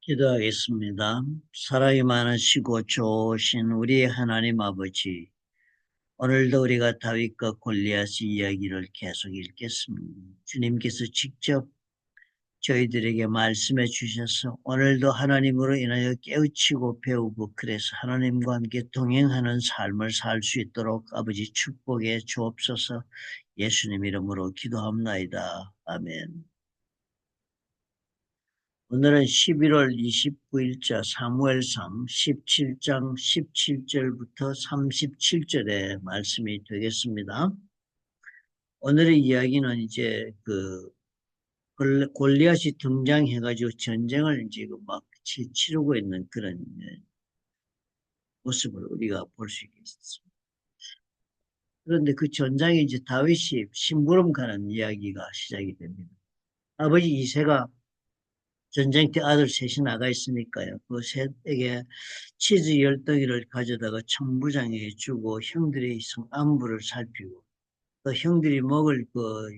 기도하겠습니다. 사랑이 많으시고 좋으신 우리 하나님 아버지, 오늘도 우리가 다윗과 골리앗의 이야기를 계속 읽겠습니다. 주님께서 직접 저희들에게 말씀해 주셔서 오늘도 하나님으로 인하여 깨우치고 배우고 그래서 하나님과 함께 동행하는 삶을 살 수 있도록 아버지 축복해 주옵소서. 예수님 이름으로 기도합나이다. 아멘. 오늘은 11월 29일자 사무엘상 17장 17절부터 37절의 말씀이 되겠습니다. 오늘의 이야기는 이제 골리앗이 등장해가지고 전쟁을 지금 막 치르고 있는 그런 모습을 우리가 볼 수 있겠습니다. 그런데 그 전장에 이제 다윗이 심부름 가는 이야기가 시작이 됩니다. 아버지 이새가 전쟁 때 아들 셋이 나가 있으니까요. 그 셋에게 치즈 10덩이를 가져다가 천부장에게 주고 형들의 안부를 살피고 또 형들이 먹을 그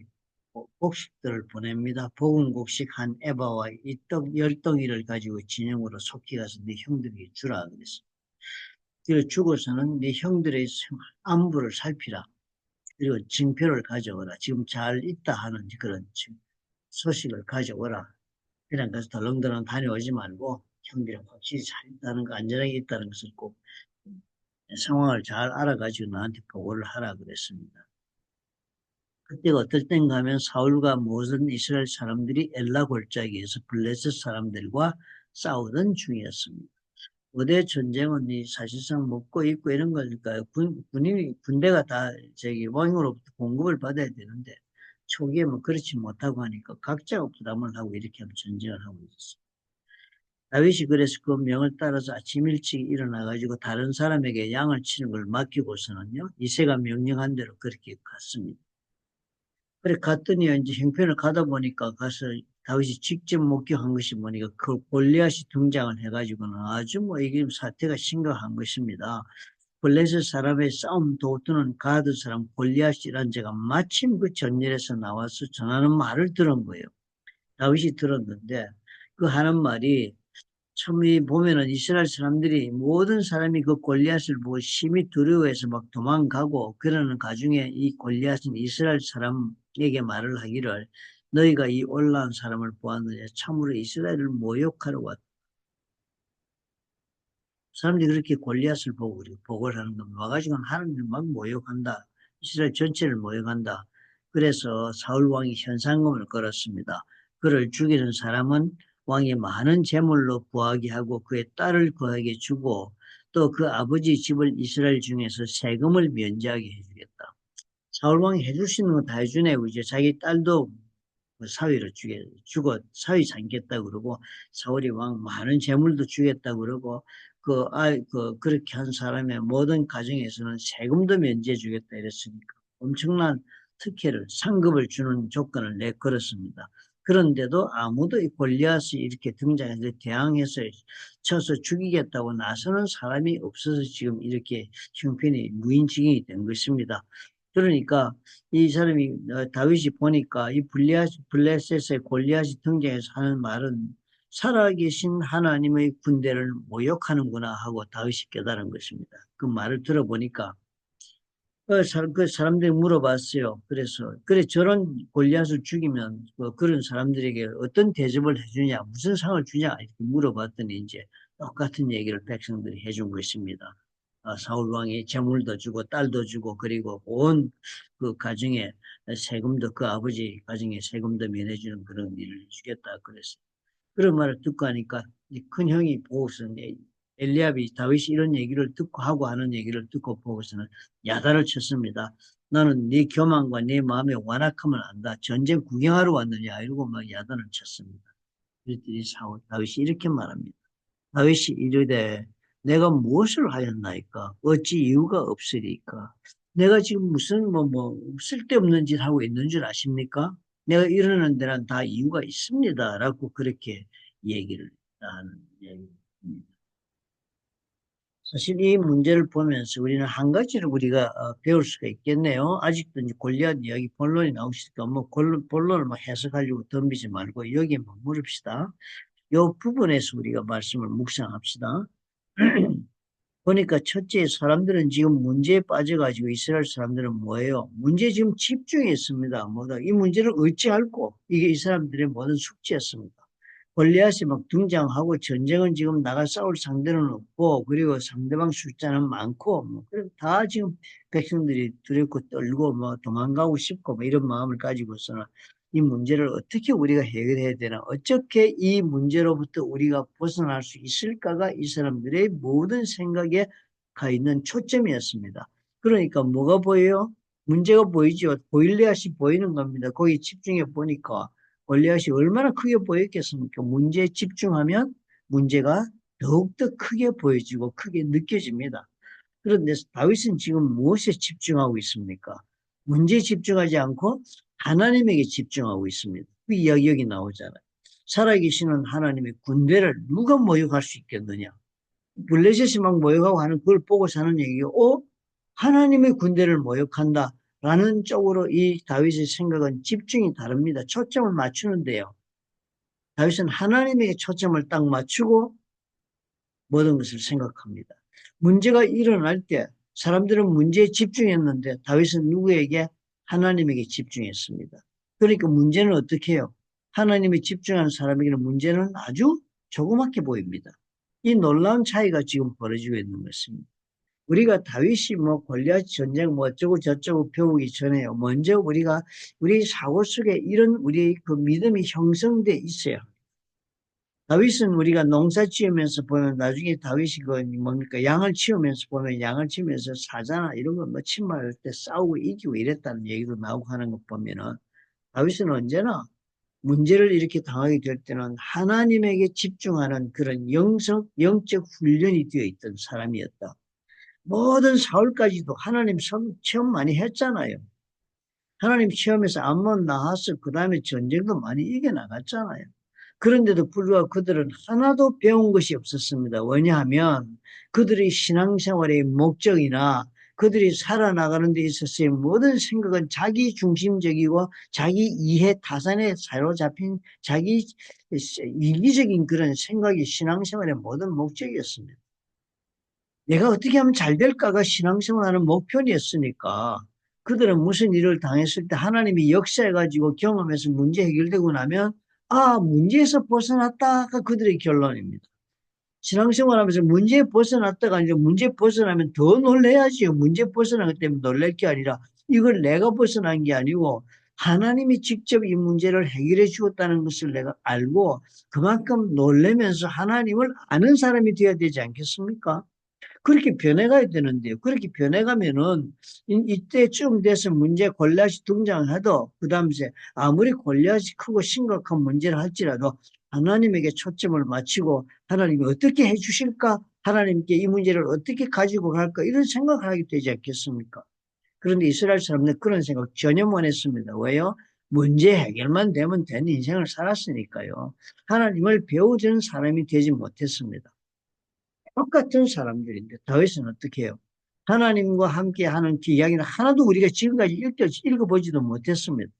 곡식들을 보냅니다. 볶은 곡식 한 에바와 이 떡 10덩이를 가지고 진영으로 속히 가서 네 형들에게 주라 그랬어. 그리고 주고서는 네 형들의 안부를 살피라. 그리고 징표를 가져오라. 지금 잘 있다 하는 그런 소식을 가져오라. 그냥 가서 덜렁덜렁 다녀오지 말고 형들이 확실히 잘 있다는 거, 안전하게 있다는 것을 꼭 상황을 잘 알아가지고 나한테 보고를 하라 그랬습니다. 그때가 어떨 땐가 하면 사울과 모든 이스라엘 사람들이 엘라 골짜기에서 블레셋 사람들과 싸우던 중이었습니다. 거대 전쟁은 사실상 먹고 입고 이런 거니까요. 군대가 다 왕으로부터 공급을 받아야 되는데 초기에 뭐 그렇지 못하고 하니까 각자가 부담을 하고 이렇게 하면 전쟁을 하고 있었어요. 다윗이 그래서 그 명을 따라서 아침 일찍 일어나가지고 다른 사람에게 양을 치는 걸 맡기고서는요, 이새가 명령한 대로 그렇게 갔습니다. 그래 갔더니 이제 형편을 가다 보니까 가서 다윗이 직접 목격한 것이 뭐니까 그 골리앗이 등장을 해가지고는 아주 뭐 이게 사태가 심각한 것입니다. 블레셋 사람의 싸움 도두는 가드 사람 골리앗이란 자가 마침 그 전열에서 나와서 전하는 말을 들은 거예요. 다윗이 들었는데 그 하는 말이 참, 이 보면은 이스라엘 사람들이 모든 사람이 그 골리앗을 보고 심히 두려워해서 막 도망가고 그러는 가중에 이 골리앗은 이스라엘 사람에게 말을 하기를 너희가 이 올라온 사람을 보았느냐 참으로 이스라엘을 모욕하러 왔다. 사람들이 그렇게 골리앗을 보고 보고를 하는 겁니다. 와가지고 하나님을 막 모욕한다. 이스라엘 전체를 모욕한다. 그래서 사울 왕이 현상금을 걸었습니다. 그를 죽이는 사람은 왕이 많은 재물로 구하게 하고 그의 딸을 구하게 주고 또 그 아버지 집을 이스라엘 중에서 세금을 면제하게 해주겠다. 사울 왕이 해줄 수 있는 거 다 해주네. 이제 자기 딸도 사위로 주고 사위 삼겠다 그러고 사울이 왕 많은 재물도 주겠다 그러고 그렇게 한 사람의 모든 가정에서는 세금도 면제해 주겠다 이랬으니까 엄청난 특혜를 상급을 주는 조건을 내걸었습니다. 그런데도 아무도 이 골리앗이 이렇게 등장해서 대항해서 쳐서 죽이겠다고 나서는 사람이 없어서 지금 이렇게 형편이 무인지경이 된 것입니다. 그러니까 이 사람이 다윗이 보니까 이 블레셋의 골리앗이 등장해서 하는 말은 살아계신 하나님의 군대를 모욕하는구나 하고 다윗이 깨달은 것입니다. 그 말을 들어보니까 그 사람들이 물어봤어요. 그래서 그래 저런 골리앗을 죽이면 그런 사람들에게 어떤 대접을 해주냐, 무슨 상을 주냐 이렇게 물어봤더니 이제 똑같은 얘기를 백성들이 해준 것입니다. 사울 왕이 재물도 주고 딸도 주고 그리고 온 그 가정에 세금도 그 아버지 가정에 세금도 면해주는 그런 일을 해주겠다 그랬어요. 그런 말을 듣고 하니까 큰 형이 보고서는 엘리압이 다윗이 이런 얘기를 듣고 하고 하는 얘기를 듣고 보고서는 야단을 쳤습니다. 나는 네 교만과 네 마음의 완악함을 안다. 전쟁 구경하러 왔느냐 이러고 막 야단을 쳤습니다. 그랬더니 다윗이 이렇게 말합니다. 다윗이 이르되 내가 무엇을 하였나이까? 어찌 이유가 없으리까? 내가 지금 무슨 쓸데없는 짓 하고 있는 줄 아십니까? 내가 이러는 데는 다 이유가 있습니다. 라고 그렇게 얘기를 하는 얘기입니다. 사실 이 문제를 보면서 우리는 한 가지를 우리가 배울 수가 있겠네요. 아직도 이제 골리앗 이야기 본론이 나오시니까 본론을 막 해석하려고 덤비지 말고 여기에 머무릅시다. 요 부분에서 우리가 말씀을 묵상합시다. 보니까 첫째, 사람들은 지금 문제에 빠져가지고 이스라엘 사람들은 뭐예요? 문제에 지금 집중했습니다. 뭐다 이 문제를 어찌할꼬? 이게 이 사람들의 모든 숙제였습니다. 골리앗이 막 등장하고 전쟁은 지금 나가 싸울 상대는 없고 그리고 상대방 숫자는 많고 뭐 그럼 다 지금 백성들이 두렵고 떨고 뭐 도망가고 싶고 뭐 이런 마음을 가지고서는 이 문제를 어떻게 우리가 해결해야 되나 어떻게 이 문제로부터 우리가 벗어날 수 있을까가 이 사람들의 모든 생각에 가 있는 초점이었습니다. 그러니까 뭐가 보여요? 문제가 보이죠. 골리앗이 보이는 겁니다. 거기 집중해 보니까 골리앗이 얼마나 크게 보였겠습니까? 문제에 집중하면 문제가 더욱더 크게 보여지고 크게 느껴집니다. 그런데 다윗은 지금 무엇에 집중하고 있습니까? 문제에 집중하지 않고 하나님에게 집중하고 있습니다. 그 이야기 여기 나오잖아요. 살아계시는 하나님의 군대를 누가 모욕할 수 있겠느냐? 블레셋이 막 모욕하고 하는 그걸 보고 사는 얘기가, 하나님의 군대를 모욕한다. 라는 쪽으로 이 다윗의 생각은 집중이 다릅니다. 초점을 맞추는데요. 다윗은 하나님에게 초점을 딱 맞추고 모든 것을 생각합니다. 문제가 일어날 때 사람들은 문제에 집중했는데 다윗은 누구에게? 하나님에게 집중했습니다. 그러니까 문제는 어떻게 해요? 하나님에 집중하는 사람에게는 문제는 아주 조그맣게 보입니다. 이 놀라운 차이가 지금 벌어지고 있는 것입니다. 우리가 다윗이 뭐 골리앗 전쟁 뭐 어쩌고 저쩌고 배우기 전에요. 먼저 우리가 우리 사고 속에 이런 우리 그 믿음이 형성돼 있어요. 다윗은 우리가 농사 지으면서 보면 나중에 다윗이 그 뭡니까 양을 치우면서 보면 양을 치우면서 사자나 이런 거 뭐 침몰할 때 싸우고 이기고 이랬다는 얘기도 나오고 하는 것 보면은 다윗은 언제나 문제를 이렇게 당하게 될 때는 하나님에게 집중하는 그런 영적 훈련이 되어 있던 사람이었다. 모든 사울까지도 하나님 체험 많이 했잖아요. 하나님 시험에서 암몬 나하스 그 다음에 전쟁도 많이 이겨나갔잖아요. 그런데도 불구하고 그들은 하나도 배운 것이 없었습니다. 왜냐하면 그들의 신앙생활의 목적이나 그들이 살아나가는 데 있어서의 모든 생각은 자기 중심적이고 자기 이해 타산에 사로잡힌 자기 이기적인 그런 생각이 신앙생활의 모든 목적이었습니다. 내가 어떻게 하면 잘 될까가 신앙생활하는 목표였으니까 그들은 무슨 일을 당했을 때 하나님이 역사해가지고 경험해서 문제 해결되고 나면 문제에서 벗어났다가 그들의 결론입니다. 신앙생활하면서 문제에 벗어났다가 이제 문제 벗어나면 더 놀래야지요. 문제 벗어난 것 때문에 놀랄 게 아니라 이걸 내가 벗어난 게 아니고 하나님이 직접 이 문제를 해결해 주었다는 것을 내가 알고 그만큼 놀라면서 하나님을 아는 사람이 되어야 되지 않겠습니까? 그렇게 변해가야 되는데요. 그렇게 변해가면은 이때쯤 돼서 문제 골리앗이 등장해도 그 다음에 아무리 골리앗이 크고 심각한 문제를 할지라도 하나님에게 초점을 맞추고 하나님이 어떻게 해주실까? 하나님께 이 문제를 어떻게 가지고 갈까? 이런 생각을 하게 되지 않겠습니까? 그런데 이스라엘 사람들 그런 생각 전혀 못 했습니다. 왜요? 문제 해결만 되면 되는 인생을 살았으니까요. 하나님을 배우는 사람이 되지 못했습니다. 똑같은 사람들인데 다윗은 어떻게 해요? 하나님과 함께하는 그 이야기는 하나도 우리가 지금까지 읽어보지도 못했습니다.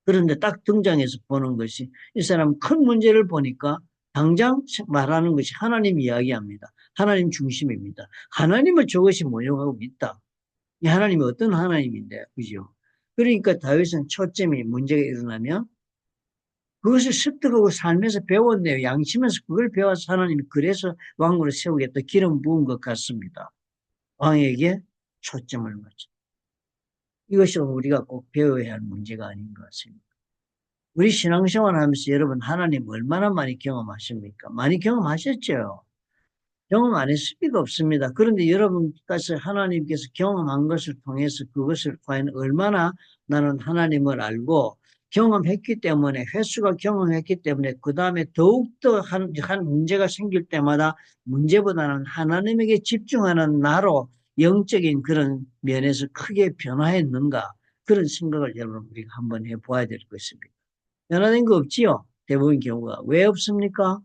그런데 딱 등장해서 보는 것이 이 사람 큰 문제를 보니까 당장 말하는 것이 하나님 이야기합니다. 하나님 중심입니다. 하나님을 저것이 모욕하고 있다. 이 하나님이 어떤 하나님인데, 그죠? 그러니까 다윗은 초점이 문제가 일어나면 그것을 습득하고 살면서 배웠네요. 양치면서 그걸 배워서 하나님이 그래서 왕으로 세우겠다. 기름 부은 것 같습니다. 왕에게 초점을 맞춰. 이것이 우리가 꼭 배워야 할 문제가 아닌 것 같습니다. 우리 신앙생활 하면서 여러분 하나님 얼마나 많이 경험하십니까? 많이 경험하셨죠? 경험 안 했을 리가 없습니다. 그런데 여러분께서 하나님께서 경험한 것을 통해서 그것을 과연 얼마나 나는 하나님을 알고 경험했기 때문에 횟수가 경험했기 때문에 그 다음에 더욱더 한 문제가 생길 때마다 문제보다는 하나님에게 집중하는 나로 영적인 그런 면에서 크게 변화했는가 그런 생각을 여러분 우리가 한번 해보아야 될 것입니다. 변화된 거 없지요? 대부분 경우가. 왜 없습니까?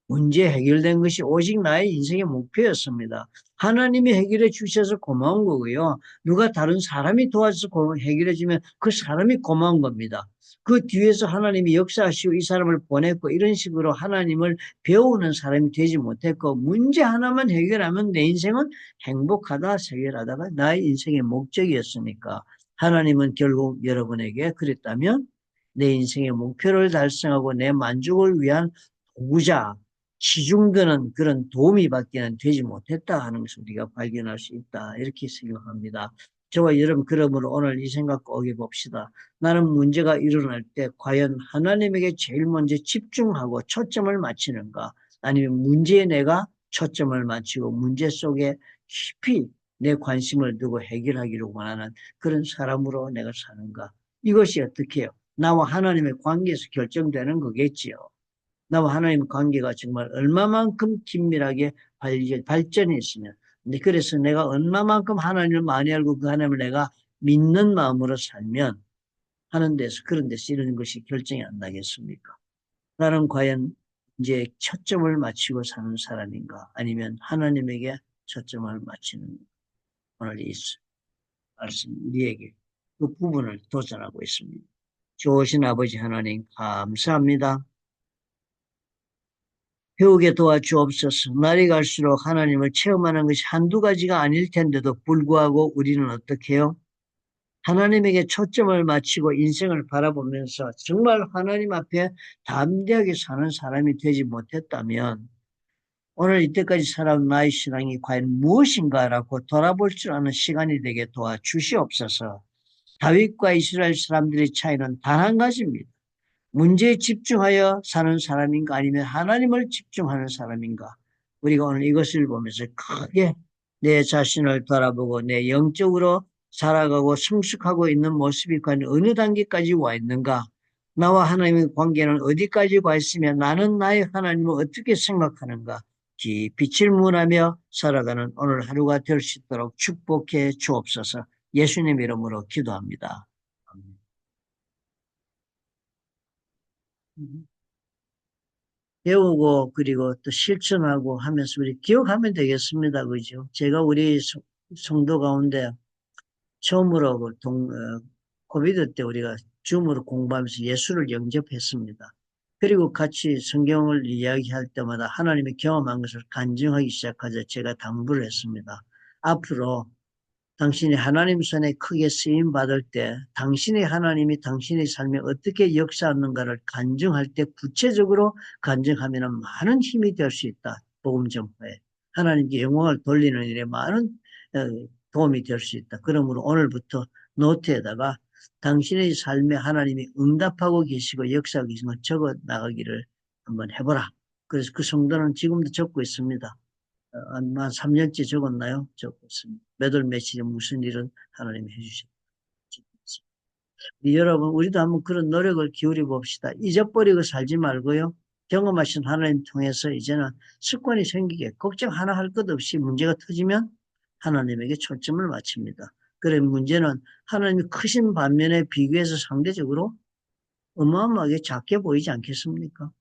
문제 해결된 것이 오직 나의 인생의 목표였습니다. 하나님이 해결해 주셔서 고마운 거고요. 누가 다른 사람이 도와줘서 해결해 주면 그 사람이 고마운 겁니다. 그 뒤에서 하나님이 역사하시고 이 사람을 보냈고 이런 식으로 하나님을 배우는 사람이 되지 못했고 문제 하나만 해결하면 내 인생은 행복하다 해결하다가 나의 인생의 목적이었으니까 하나님은 결국 여러분에게 그랬다면 내 인생의 목표를 달성하고 내 만족을 위한 도구자, 시중드는 그런 도움이 받기는 되지 못했다 하는 것을 우리가 발견할 수 있다. 이렇게 생각합니다. 저와 여러분, 그러므로 오늘 이 생각 꼭 해봅시다. 나는 문제가 일어날 때 과연 하나님에게 제일 먼저 집중하고 초점을 맞추는가? 아니면 문제에 내가 초점을 맞추고 문제 속에 깊이 내 관심을 두고 해결하기를 원하는 그런 사람으로 내가 사는가? 이것이 어떻게 해요? 나와 하나님의 관계에서 결정되는 거겠지요. 나와 하나님의 관계가 정말 얼마만큼 긴밀하게 발전했으면. 근데 그래서 내가 얼마만큼 하나님을 많이 알고 그 하나님을 내가 믿는 마음으로 살면 하는 데서 그런 데서 이런 것이 결정이 안 나겠습니까? 나는 과연 이제 초점을 맞추고 사는 사람인가? 아니면 하나님에게 초점을 맞추는 오늘 이 말씀 우리에게 그 부분을 도전하고 있습니다. 좋으신 아버지 하나님 감사합니다. 배우게 도와주옵소서. 날이 갈수록 하나님을 체험하는 것이 한두 가지가 아닐 텐데도 불구하고 우리는 어떻게 해요? 하나님에게 초점을 맞추고 인생을 바라보면서 정말 하나님 앞에 담대하게 사는 사람이 되지 못했다면 오늘 이때까지 살아온 나의 신앙이 과연 무엇인가라고 돌아볼 줄 아는 시간이 되게 도와주시옵소서. 다윗과 이스라엘 사람들의 차이는 단 한 가지입니다. 문제에 집중하여 사는 사람인가 아니면 하나님을 집중하는 사람인가. 우리가 오늘 이것을 보면서 크게 내 자신을 돌아보고 내 영적으로 살아가고 성숙하고 있는 모습이 과연 어느 단계까지 와 있는가. 나와 하나님의 관계는 어디까지 와 있으며 나는 나의 하나님을 어떻게 생각하는가. 깊이 질문하며 살아가는 오늘 하루가 될 수 있도록 축복해 주옵소서. 예수님 이름으로 기도합니다. 아멘. 배우고 그리고 또 실천하고 하면서 우리 기억하면 되겠습니다. 그죠? 제가 우리 성도 가운데 처음으로 코비드 때 우리가 줌으로 공부하면서 예수를 영접했습니다. 그리고 같이 성경을 이야기할 때마다 하나님이 경험한 것을 간증하기 시작하자 제가 당부를 했습니다. 앞으로 당신이 하나님 손에 크게 쓰임 받을 때 당신의 하나님이 당신의 삶에 어떻게 역사하는가를 간증할 때 구체적으로 간증하면 많은 힘이 될 수 있다. 복음 전파에. 하나님께 영광을 돌리는 일에 많은 어, 도움이 될 수 있다. 그러므로 오늘부터 노트에다가 당신의 삶에 하나님이 응답하고 계시고 역사하고 계신 걸 적어 나가기를 한번 해보라. 그래서 그 성도는 지금도 적고 있습니다. 한 3년째 적었나요? 적었습니다. 몇 월 며칠에 무슨 일은 하나님이 해주셨습니다. 여러분, 우리도 한번 그런 노력을 기울여 봅시다. 잊어버리고 살지 말고요. 경험하신 하나님 통해서 이제는 습관이 생기게 걱정 하나 할 것 없이 문제가 터지면 하나님에게 초점을 맞춥니다. 그래 문제는 하나님이 크신 반면에 비교해서 상대적으로 어마어마하게 작게 보이지 않겠습니까?